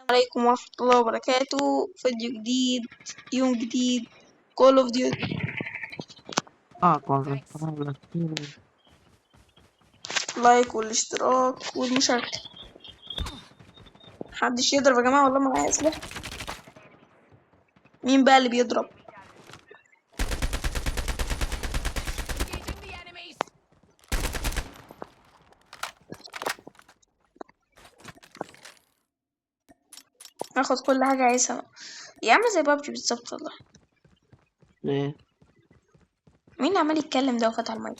عليكم ورحمة الله وبركاته. فيديو جديد، يوم جديد، كول اوف ديوتي. لايك والاشتراك والمشاركة. محدش يضرب يا جماعة، والله معايا أسلحة. مين بقى اللي بيضرب؟ هاخد كل حاجة عايزها يا عم، زي بابجي بالظبط والله. ليه؟ مين اللي عمال يتكلم ده وفتح المايك؟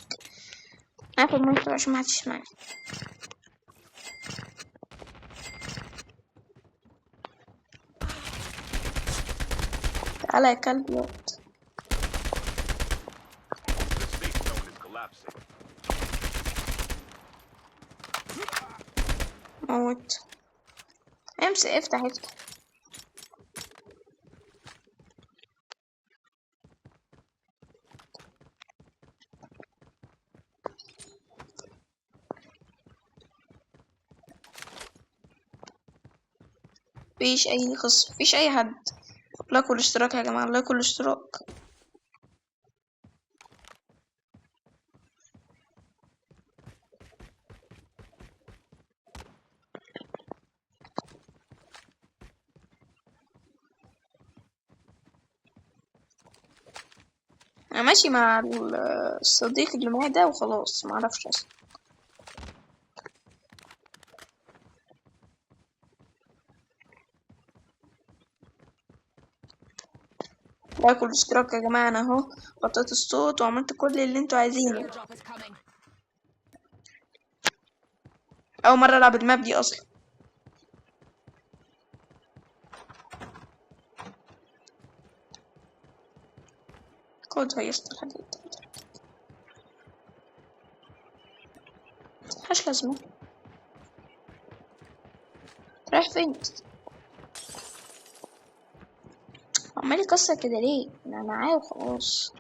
هاخد المايك عشان محدش يسمعني. تعالى يا كلب ياض. موت. افتح. مفيش أي قصة، مفيش أي حد. لايك والاشتراك يا جماعة، لايك والاشتراك. أنا ماشي مع الصديق اللي معايا ده وخلاص، معرفش أصلا. لايك والاشتراك يا جماعة. أنا أهو وطيت الصوت وعملت كل اللي انتوا عايزينه. أول مرة ألعب الماب دي أصلا. خد هي الحديد، ملهاش لازمة. رايح فين؟ عمال يكسر كده ليه؟ أنا معاه وخلاص.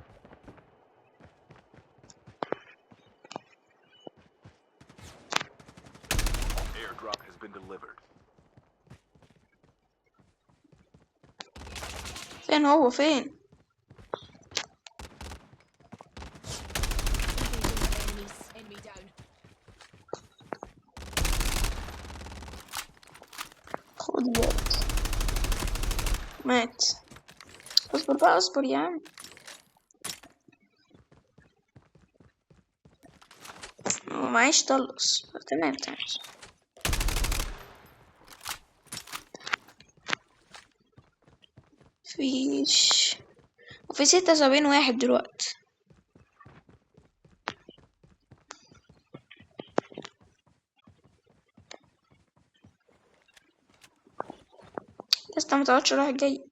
فين هو فين؟ خد ياض. مات. اصبر بقى، اصبر يا عم. معيش طلقس. تمام. فيش. وفي 76 واحد دلوقتي. لسه متقعدش رايح جاي.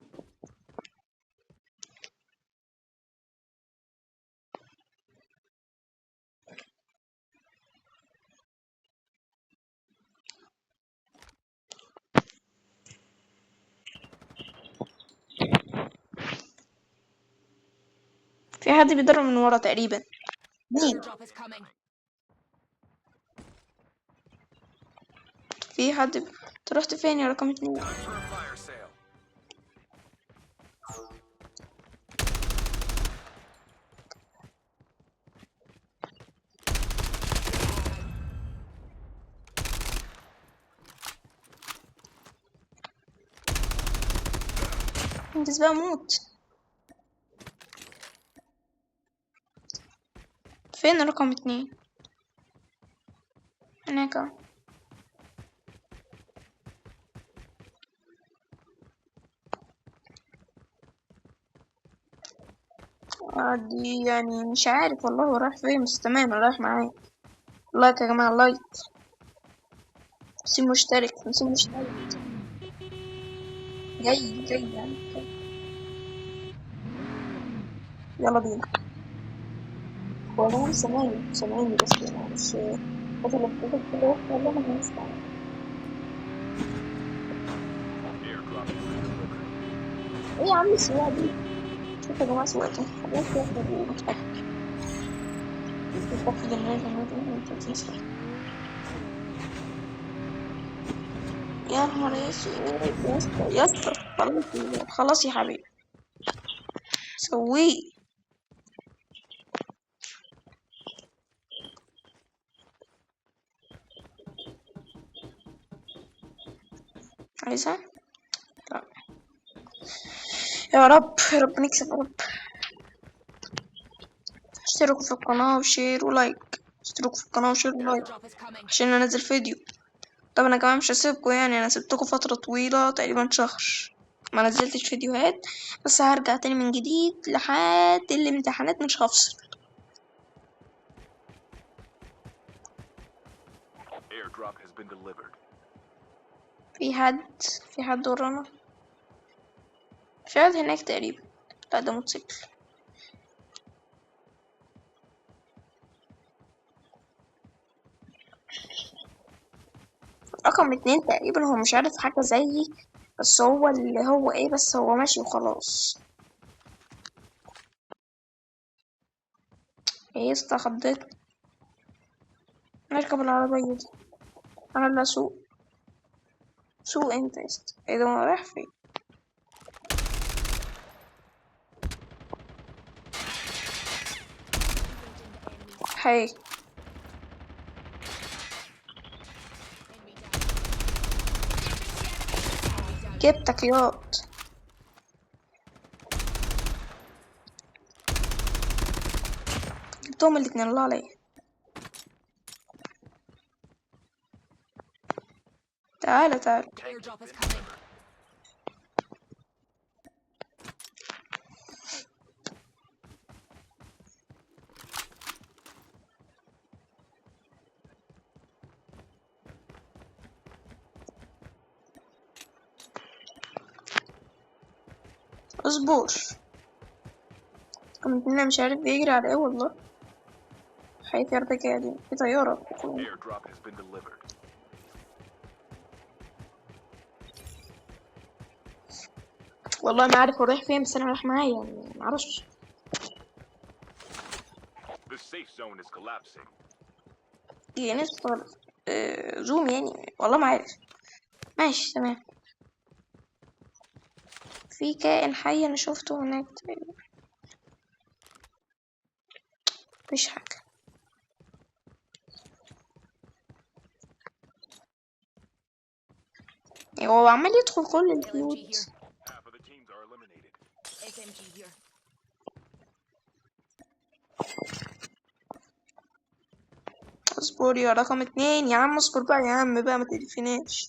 في حد بيضرب من ورا تقريبا. مين؟ في حد انت رحت فين يا رقم 2؟ انجز بقى، موت. فين رقم 2؟ هناك اهو. دي يعني مش عارف والله هو رايح فين، بس تمام رايح معايا. لايك يا جماعة، لايك. 50 مشترك، 50 مشترك. جاي يعني. يلا بينا. هو انا سامعني بس يعني مش بس لما بتقول كده وقت والله ما هنسمع. ايه يا عم السواقة دي؟ شوف يا جماعة سواقته خلاص ياخد ومتأكد. متأكد ان يا نهار اسود يا اسطى يا اسطى، خلاص خلاص يا حبيبي سويه. عايزها؟ لا. يا رب يا رب نكسب يا رب. اشتركوا في القناة وشير ولايك، اشتركوا في القناة وشير ولايك عشان انزل فيديو. طب انا كمان مش هسيبكم، يعني انا سبتكم فترة طويلة تقريبا شهر ما نزلتش فيديوهات، بس هرجع تاني من جديد لحد الامتحانات مش هفصل. في حد في حد ورانا، في حد هناك تقريبا. لا ده موتوسيكل. رقم 2 تقريبا، هو مش عارف حاجة زيي، بس هو اللي هو ايه، بس هو ماشي وخلاص. ايه استخضيت. نركب العربية دي، انا اللي اسوق. سوق انت ايه ده، هو رايح فين؟ هاي جبتك ياض. جبتهم الاتنين الله عليا. تعالى تعالى. اصبر، كنت انا مش عارف بيجري على ايه والله. حياة يردك يا دي في طيارة. والله ما عارف هو رايح فين، بس انا رايح معايا يعني معرفش. يعني نفسي زوم يعني، والله ما عارف. ماشي تمام. في كائن حي انا شفته هناك تقريبا. مفيش حاجة. يعني هو عمال يدخل كل البيوت. اصبر يا رقم 2 يا عم، اصبر بقى يا عم بقى ما تقرفناش.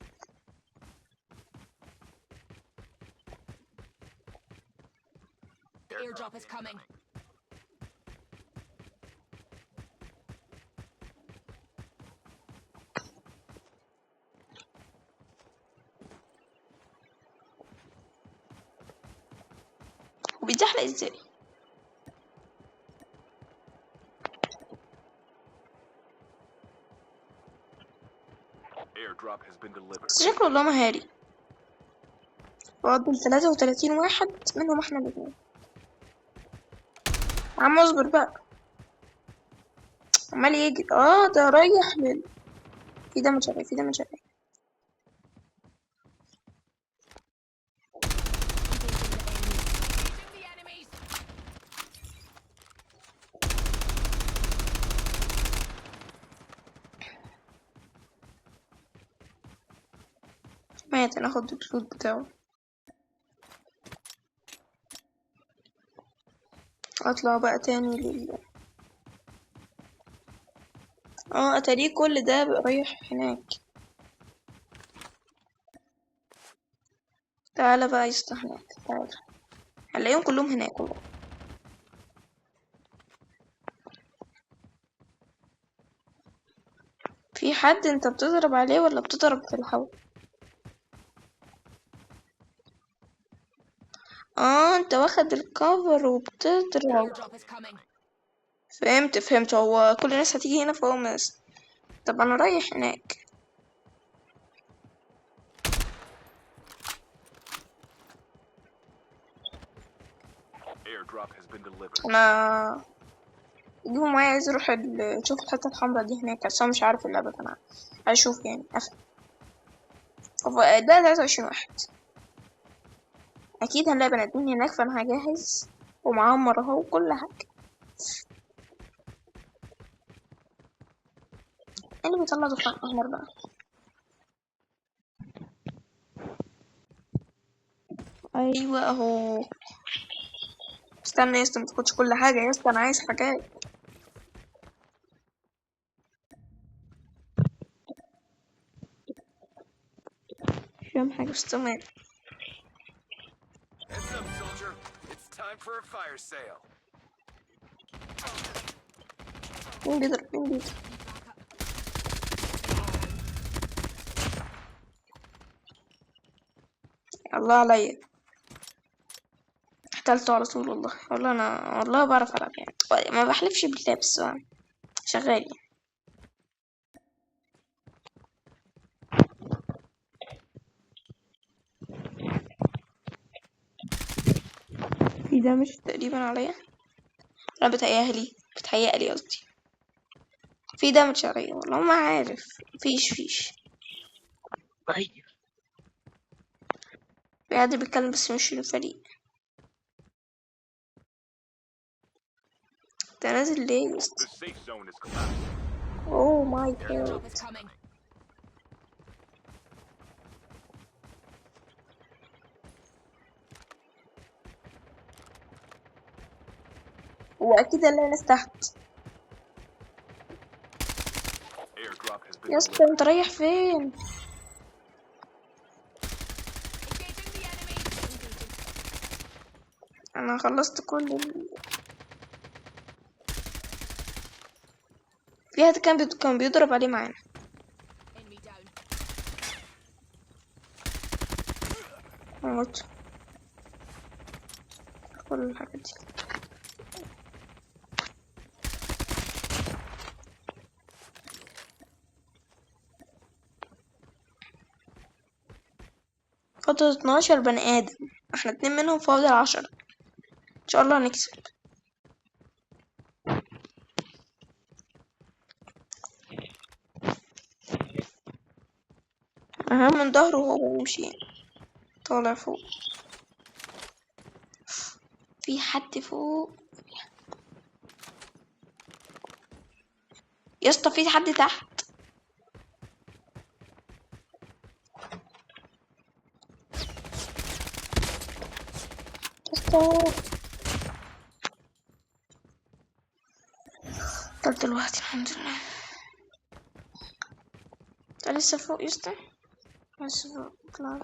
وبيتزحلق ازاي؟ بس شكله والله مهاري. فاضل 33 واحد منهم احنا الاتنين. يا عم اصبر بقى. عمال يجري، ده رايح في دم شغال، في دم شغال. مات، انا اخد الفلوس بتاعه. اطلع بقى تاني اتاريه كل ده بقى رايح هناك. تعالى بقى يسطا هناك، تعالى. هنلاقيهم كلهم هناك والله. في حد انت بتضرب عليه ولا بتضرب في الهوا؟ انت واخد الكفر وبتضرب. فهمت، هو كل الناس هتيجي هنا فهو طب انا رايح هناك. انا يجيبوا معايا، عايز اروح اشوف الحتة الحمراء دي هناك، بس انا مش عارف اللعبة. انا عايز اشوف يعني افهم. ده 23 واحد. اكيد هنلاقي بني ادمين هناك، فانا هجهز ومعمر اهو كل حاجه. إيه اللي بيطلع دخان احمر بقى؟ ايوه اهو. استنى يا اسطى، متاخدش كل حاجه يا اسطى، انا عايز حاجات. مش فاهم حاجه بس تمام. Heads up, soldier. It's time for a fire sale. مين بيضرب؟ مين بيضرب؟ الله عليا، احتلته على طول. والله والله انا والله بعرف العب يعني، ما بحلفش بالله بس شغال يعني. في دامج تقريبا عليا. انا بتهيألي قصدي في دامج عليا، والله ما عارف. فيش أيوة. في حد بيتكلم بس مش الفريق. انت نازل ليه يا اسطى؟ The safe zone is collapsing. اوه ماي جاد. Airdrop is coming. هو اكيد اللي ناس تحت. Airdrop has been يا اسطى delivered. انت رايح فين؟ Engaging the enemy. انا خلصت في حد كان بيضرب عليه معانا. Enemy down. موت كل الحاجات دي. فاضل 12 بني ادم، احنا 2 منهم، فاضل 10. ان شاء الله هنكسب. اهم من ظهره وهو يمشي طالع فوق. في حد فوق يا اسطى، في حد تحت يا اسطى. طب دلوقتي الحمد لله. انت لسه فوق يا اسطى؟ لسه فوق. اطلع.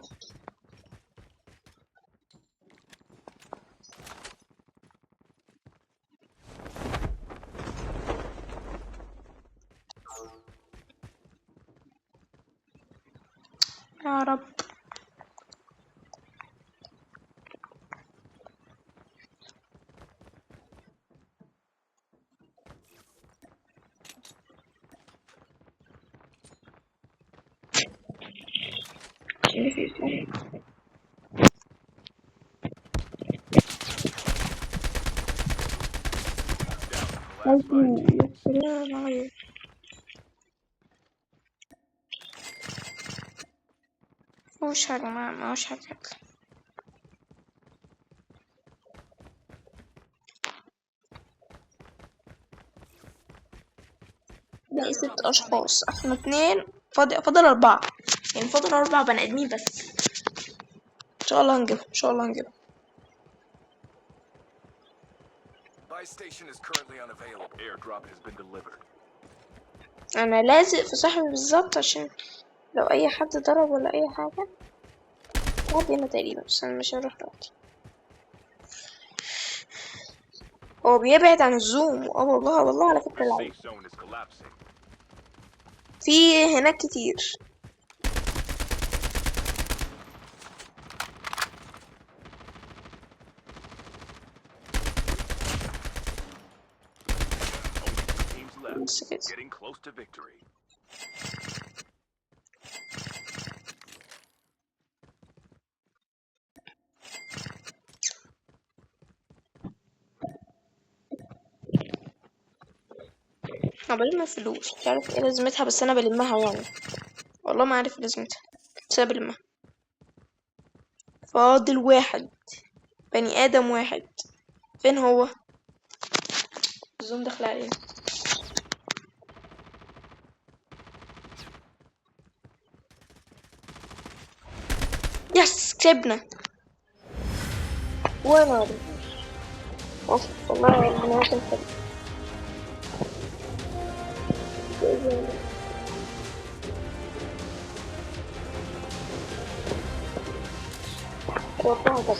يا رب. Collapse by يا مش حاجة، ما مش حاجة. باقي 6 أشخاص، احنا 2. فاضل 4، يعني فاضل 4 بني آدمين بس. ان شاء الله هنجيبهم، ان شاء الله هنجيبهم. Buy station is currently unavailable. Airdrop has been delivered. انا لازق في صاحبي بالظبط، عشان لو اي حد ضرب ولا اي حاجة. واحد هنا تقريبا، بس انا مش هروح دلوقتي. هو بيبعد عن الزوم. والله على فكرة The العب safe zone is collapsing. في هناك كتير. Only 2 teams left. بس كده. Getting close to victory. انا بلم فلوس، مش عارف ايه لازمتها، بس انا بلمها يعني. والله ما عارف لازمتها. سبلمة. فاضل واحد، بني آدم واحد. فين هو؟ الزوم داخل علينا. يس كسبنا. وانا والله انا عشان كده وقتها بس.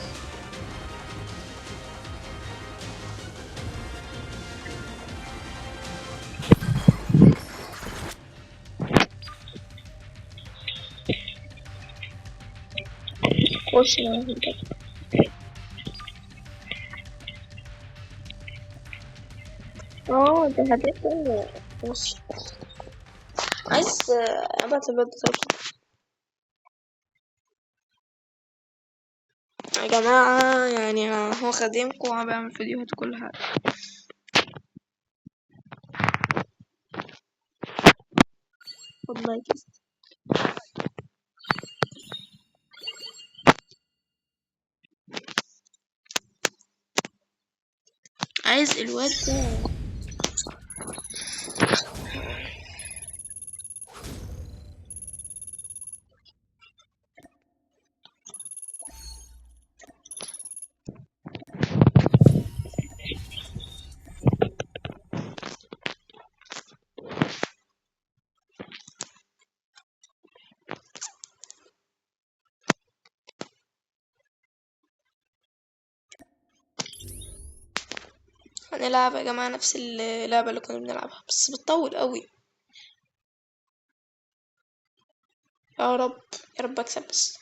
خش معاهم كده. ده هدف ماشي. عايز ابعت الواد ده. يا جماعة يعني هو خادمكم وأنا بعمل فيديوهات وكل حاجة. خد لايك. عايز الواد ده. هنلعب يا جماعة نفس اللعبة اللي كنا بنلعبها بس بتطول قوي. يا رب يا رب اكسب بس.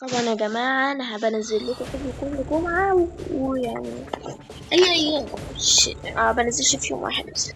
طبعا يا جماعة انا بنزل لكم فيديو كل جمعة ويعني اي ايام مش بنزلش في يوم واحد بس.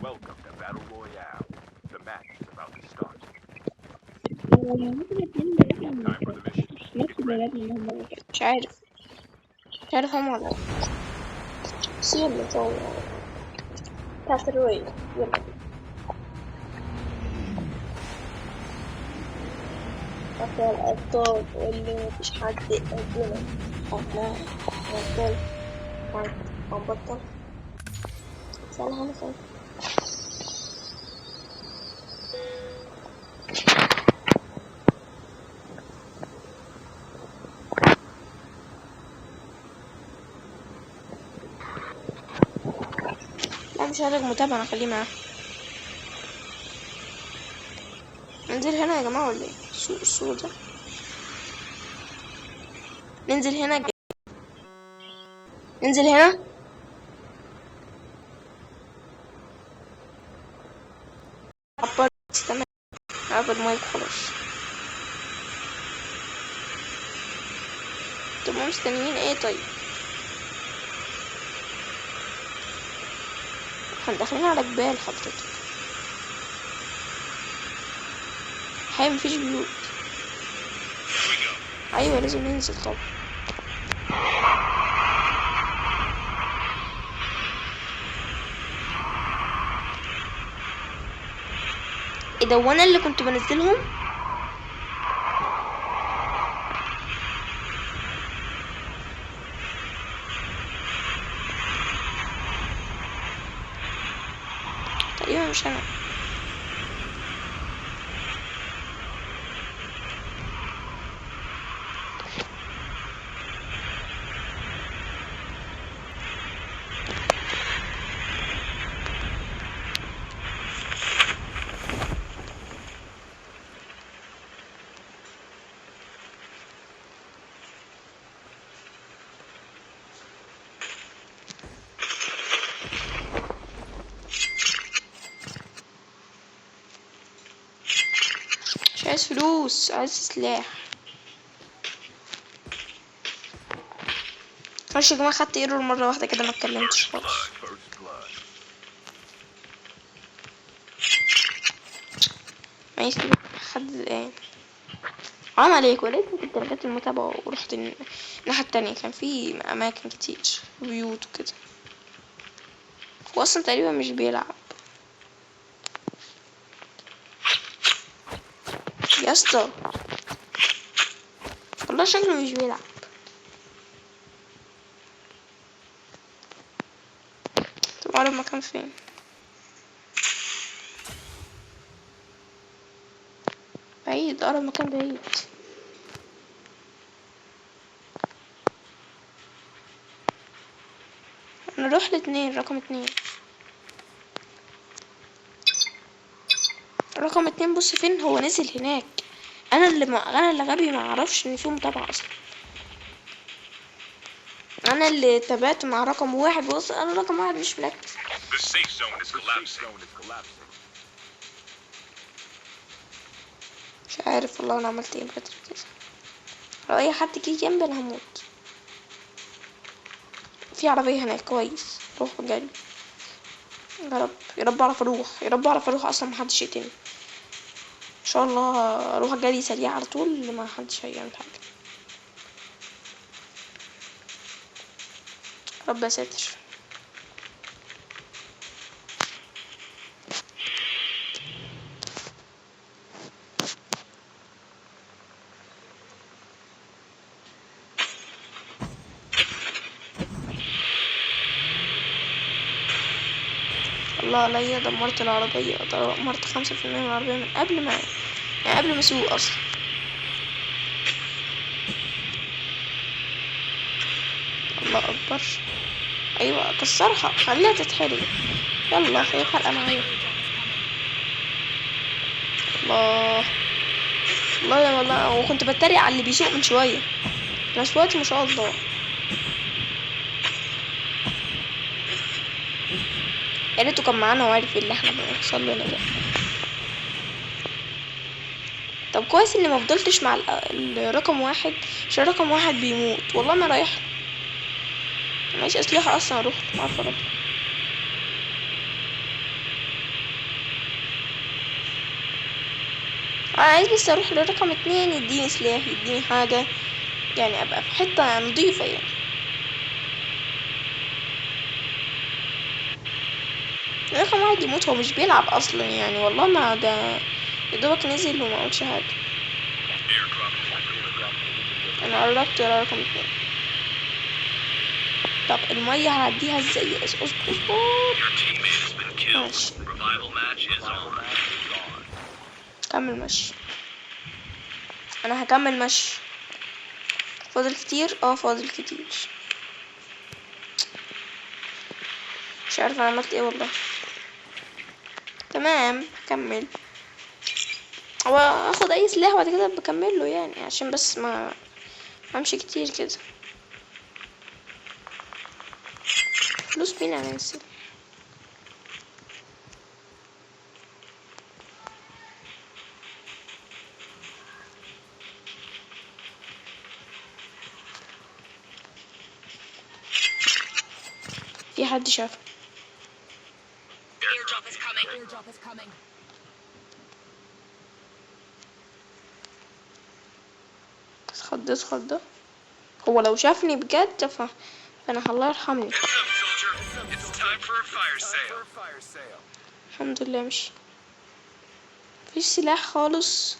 Welcome to Battle Royale. The match is about to start. Time for the mission. Get ready. مش عارف هم ولا لأ. بس يلا طول بتاعت الرواية. يلا أبطال الأبطال واللي مفيش حد قدنا. احنا أبطال هنبطل سنة هنفهم. لا مش هرج متابعة، أنا خليه معاه. ننزل هنا يا جماعة ولا ايه؟ السوق ده ننزل هنا ننزل هنا. عبر تمام. عبر مايك خلاص. انتوا مستنيين ايه طيب؟ احنا داخلين على جبال حضرتك. حي مفيش بيوت. ايوه لازم ننزل طبعا. ايه ده وانا اللي كنت بنزلهم؟ تقريبا مش انا. مش عايز فلوس، عايز سلاح. معلش يا جماعة، خدت ايرور مرة واحدة كده، ما اتكلمتش خالص. First blood. ماشي كده. حد الآن حرام عليك، ولقيت كنت لغيت المتابعة ورحت الناحية التانية. كان في أماكن كتير، بيوت وكده. هو أصلا تقريبا مش بيلعب يا اسطى، والله شكله مش بيلعب. طب أقرب مكان فين؟ بعيد، أقرب مكان بعيد. نروح لاتنين، رقم اتنين. رقم اتنين بص فين هو، نزل هناك. انا اللي غبي، ما اعرفش ان في متابعة اصلا. انا اللي تابعت مع رقم واحد. بص انا رقم واحد مش مركز. The safe zone is collapsing. مش عارف والله انا عملت ايه بدري كده. لو اي حد جه جنبي انا هموت. في عربية هناك، كويس. روح جري. يا رب يا رب اعرف اروح، يا رب اعرف اروح اصلا محدش يقتلني ان شاء الله. اروح جري سريع على طول، ما حدش هيعمل حاجة. رب يا ساتر. الله عليا، دمرت العربية، دمرت 5% من العربية من قبل ما يعني قبل ما اسوق اصلا. الله اكبر. ايوه كسرها، خليها تتحرق. يلا هي حرقة معايا. الله والله والله، وكنت بتريق على اللي بيسوق من شوية. انا سوقت ما شاء الله. يا ريته كان معانا وعارف اللي احنا بنوصل لنا ده. طب كويس اني ما فضلتش مع الرقم واحد، عشان رقم واحد بيموت. والله ما رايح معيش اسلحة اصلا اروح، ما عارفة اروح. انا عايز بس اروح لرقم اتنين، يديني سلاح، يديني حاجة، يعني ابقى في حتة نضيفة يعني. رقم واحد يموت، هو مش بيلعب اصلا يعني. والله ما ده يدوبك نزل وما قلتش حاجة. انا قربت رقم اتنين. طب المية هعديها ازاي؟ اصبر. ماشي كمل مشي. انا هكمل مشي. فاضل كتير، فاضل كتير. مش عارفه انا عملت ايه والله. تمام هكمل. هو اخد اي سلاح بعد كده بكمله يعني، عشان بس ما امشي كتير كده. فلوس مين انا نسيت. في حد شافه. Airdrop is coming. اتخض اتخض. هو لو شافني بجد فانا الله يرحمني. الحمد لله مش مفيش سلاح خالص.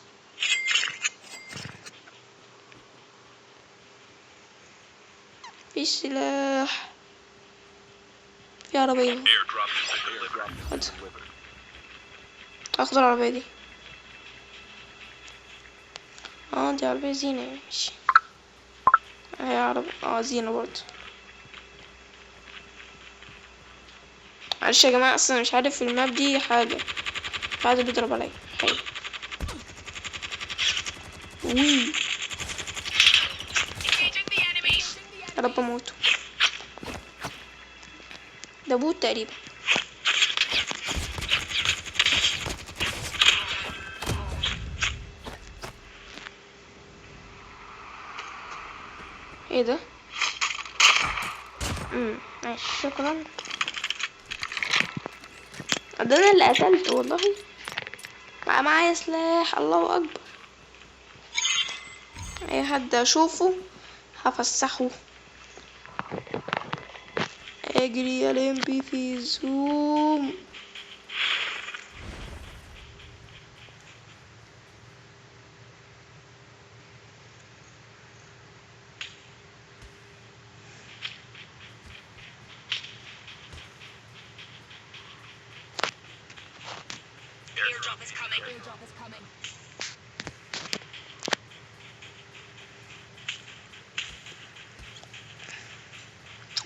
مفيش سلاح. في عربية. خد. اخد العربية دي. دي عربية زينة يعني. ماشي. هي عربية زينة برضه. معلش يا جماعة، اصلا مش عارف في الماب دي حاجة بيضرب عليا. حلو. وي يا رب اموت. ده بوت تقريبا. ايه ده؟ ماشي شكرا. ده انا اللي قتلت والله. بقى معايا سلاح، الله اكبر. اي حد اشوفه هفسحه. اجري يا لمبي في زوم. Airdrop is coming. Airdrop is coming.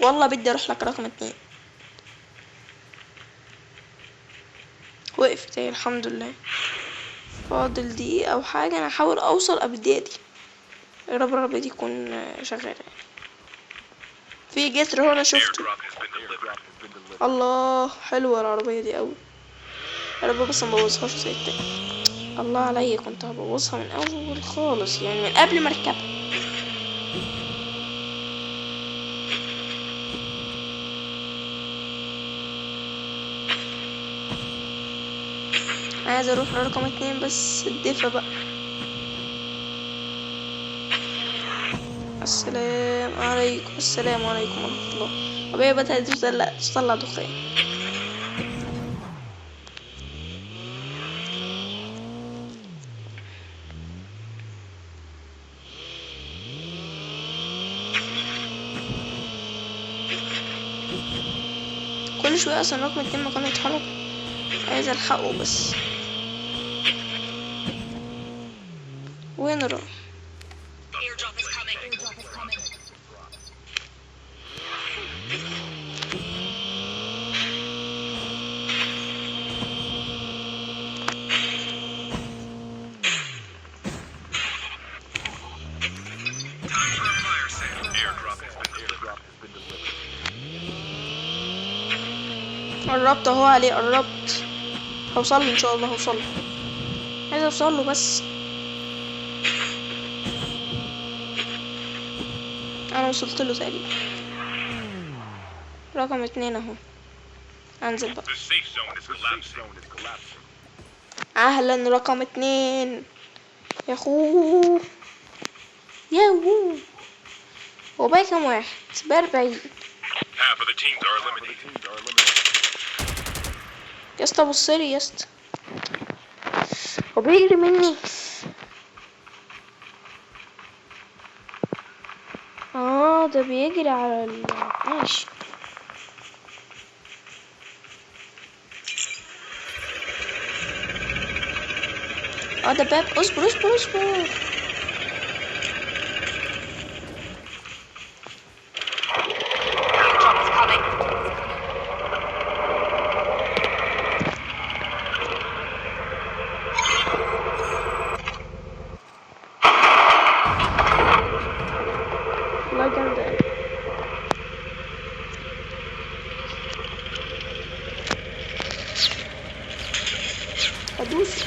والله بدي اروح لك رقم 2. وقفت اهي الحمد لله. فاضل دقيقة او حاجة، انا هحاول اوصل ابدادي. يا رب العربية دي يكون شغالة. في جسر هنا شفته. الله حلوة العربية دي اوي. يا رب بس مبوظهاش زي التاني. الله عليا كنت هبوظها من اول خالص، يعني من قبل ما اركبها. عايز اروح لرقم 2 بس الدفا بقى. السلام عليكم. السلام عليكم ورحمة الله. طب هي بدأت تطلع دخان. كل شوية اصلا رقم 2 مكانه يتحرك. عايز الحقه بس. وين راح؟ Airdrop is coming. Airdrop is coming. قربت اهو عليه، قربت. هوصل له ان شاء الله، هوصل له. عايز اوصل له بس. انا وصلت له تقريبا. رقم 2 اهو. انزل بقى. اهلا رقم 2 يا اخوه. ياهو. هو باقي كام واحد؟ باقي 40. يا اسطى بصلي يا اسطى. هو بيجري مني. ده بيجري على ماشي. ده باب. اصبر اصبر اصبر. Airdrop is coming. والله جامدة أوي. ادوس.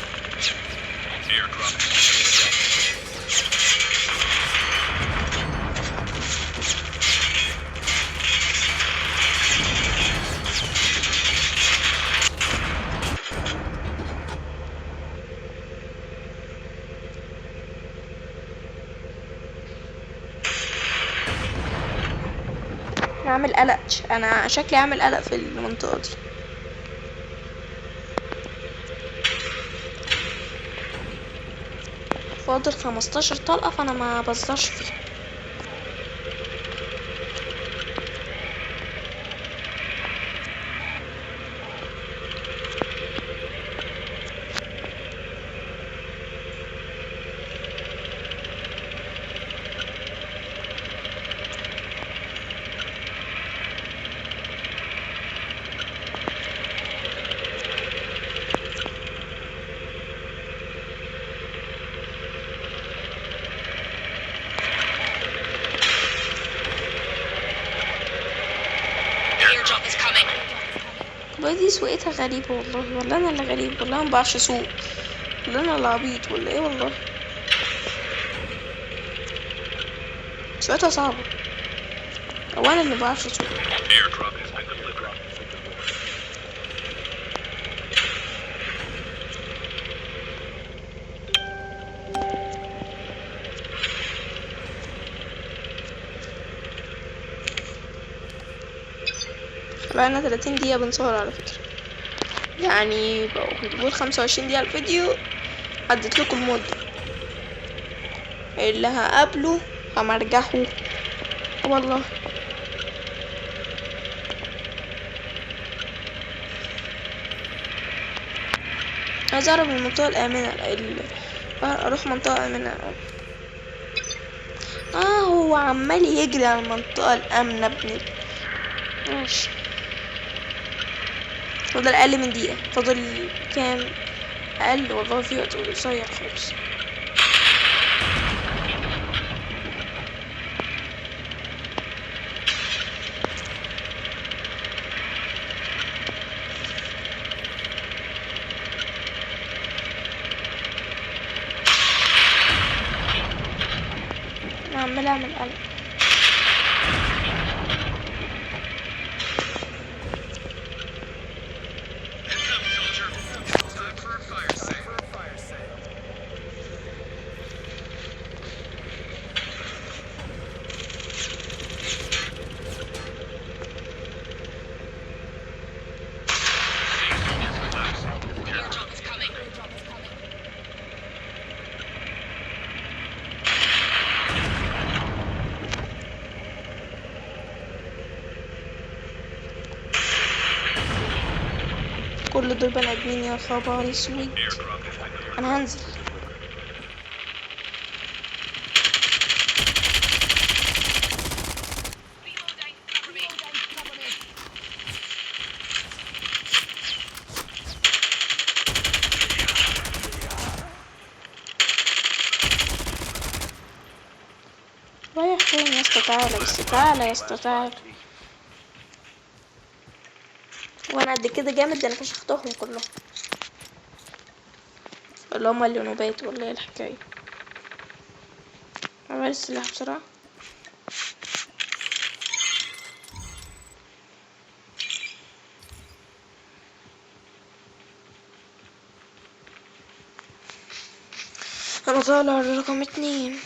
اعمل قلق. انا شكلي اعمل قلق في المنطقة دي. فاضل 15 طلقة فانا ما بزرش فيها. Airdrop is coming. دي سوقتها غريبة والله. ولا انا اللي غريب، ولا انا مبعرفش اسوق، ولا انا اللي عبيط، ولا ايه والله. سوقتها صعبة. هو انا اللي بعرفش اسوق. Airdrop has been delivered. بقالنا 30 دقيقة بنصور على فكرة، يعني بقول 25 دقيقة الفيديو. عدت لكم المدة اللي هقابله همرجحه والله. عايز اعرف المنطقة الآمنة اروح منطقة آمنة. هو عمال يجري على المنطقة الآمنة ماشي. فاضل أقل من دقيقة، فاضل كام؟ أقل والله، في وقت قصير خالص. أنا عمال أعمل قلق. Airdrop is coming. كل دول بني آدمين يا خبر اسود. Airdrop has been delivered. أنا هنزل. Reloading. Cover me. Cover me. رايح فين يا اسطى؟ تعالى بس، تعالى يا اسطى تعالى. وانا قد كده جامد ده، انا فشختهم كلهم. اللي هما اللي نوبات ولا ايه الحكاية؟ عمال السلاح بسرعة. انا طالع رقم 2.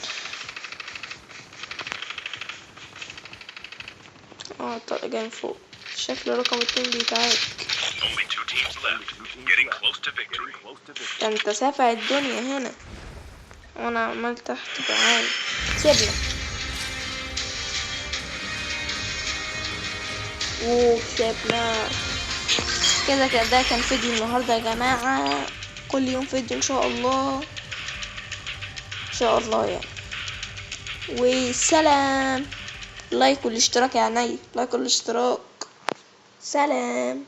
طالع جاي من فوق. شكل رقم 2 بيتعاد. Only 2 teams left. Getting close to victory. ده انت سافع الدنيا هنا وانا عمال تحت بعاني. سيبنا وكسبنا كده. ده كان فيديو النهارده يا جماعة. كل يوم فيديو ان شاء الله، ان شاء الله يعني. وسلام. لايك والاشتراك يا عيني، لايك والاشتراك. سلام.